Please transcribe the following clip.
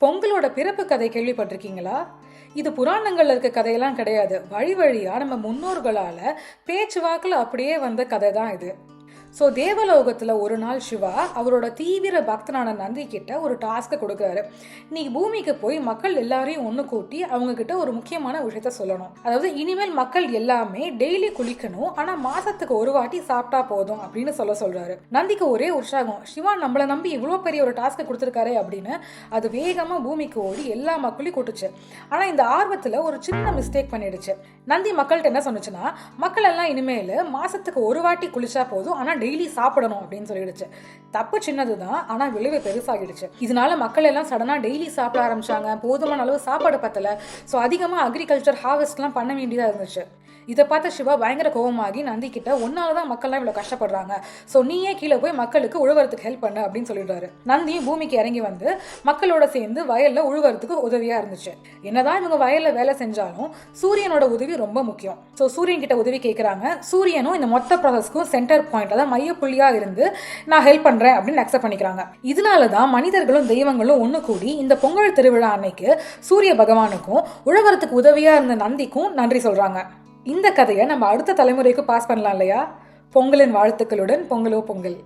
பொங்கலோட பிறப்பு கதை கேள்விப்பட்டிருக்கீங்களா? இது புராணங்கள்ல இருக்க கதையெல்லாம் கிடையாது. வழி வழியா நம்ம முன்னோர்களால பேச்சு வாக்குல அப்படியே வந்த கதை தான் இது. ஸோ தேவலோகத்தில் ஒரு நாள் சிவா அவரோட தீவிர பக்தனான நந்தி கிட்ட ஒரு டாஸ்க்கை கொடுக்குறாரு. நீ பூமிக்கு போய் மக்கள் எல்லாரையும் ஒன்று கூட்டி அவங்க கிட்ட ஒரு முக்கியமான விஷயத்த சொல்லணும். அதாவது இனிமேல் மக்கள் எல்லாமே டெய்லி குளிக்கணும், ஆனால் மாசத்துக்கு ஒரு வாட்டி சாப்பிட்டா போதும் அப்படின்னு சொல்றாரு. நந்திக்கு ஒரே உற்சாகம், சிவா நம்மளை நம்பி இவ்வளோ பெரிய ஒரு டாஸ்க்கை கொடுத்துருக்காரு அப்படின்னு. அது வேகமாக பூமிக்கு ஓடி எல்லா மக்களையும் கூட்டுச்சு. ஆனால் இந்த ஆர்வத்தில் ஒரு சின்ன மிஸ்டேக் பண்ணிடுச்சு. நந்தி மக்கள்கிட்ட என்ன சொன்னுச்சுன்னா, மக்கள் எல்லாம் இனிமேல் மாசத்துக்கு ஒரு வாட்டி குளிச்சா போதும், ஆனால் டெய்லி சாப்பிடணும் அப்படின்னு சொல்லிடுச்சு. தப்பு சின்னதுதான், ஆனா விளைவு பெருசாகிடுச்சு. இதனால மக்கள் எல்லாம் சடனா டெய்லி சாப்பிட ஆரம்பிச்சாங்க. போதுமான அளவு சாப்பாடு பத்தல. ஸோ அதிகமா அக்ரிகல்ச்சர் ஹார்வெஸ்ட்லாம் பண்ண வேண்டியதா இருந்துச்சு. இதை பார்த்த சிவா பயங்கர கோபமாகி நந்தி கிட்ட, ஒன்னாலதான் மக்கள்லாம் இவ்வளவு கஷ்டப்படுறாங்க, ஸோ நீயே கீழே போய் மக்களுக்கு உழுவறதுக்கு ஹெல்ப் பண்ணு அப்படின்னு சொல்லிடுறாரு. நந்தியும் பூமிக்கு இறங்கி வந்து மக்களோட சேர்ந்து வயல்ல உழுவறதுக்கு உதவியா இருந்துச்சு. என்னதான் இவங்க வயல்ல வேலை செஞ்சாலும் சூரியனோட உதவி ரொம்ப முக்கியம். ஸோ சூரியன் கிட்ட உதவி கேட்கறாங்க. சூரியனும் இந்த மொத்த ப்ராசஸ்க்கும் சென்டர் பாயிண்ட், அதாவது மைய புள்ளியா இருந்து நான் ஹெல்ப் பண்றேன் அப்படின்னு அக்செப்ட் பண்ணிக்கிறாங்க. இதனாலதான் மனிதர்களும் தெய்வங்களும் ஒண்ணு கூடி இந்த பொங்கல் திருவிழா அன்னைக்கு சூரிய பகவானுக்கும் உழவரத்துக்கு உதவியா இருந்த நந்திக்கும் நன்றி சொல்றாங்க. இந்த கதையை நம்ம அடுத்த தலைமுறைக்கு பாஸ் பண்ணலாம் இல்லையா? பொங்கலின் வாழ்த்துக்களுடன். பொங்கலோ பொங்கல்.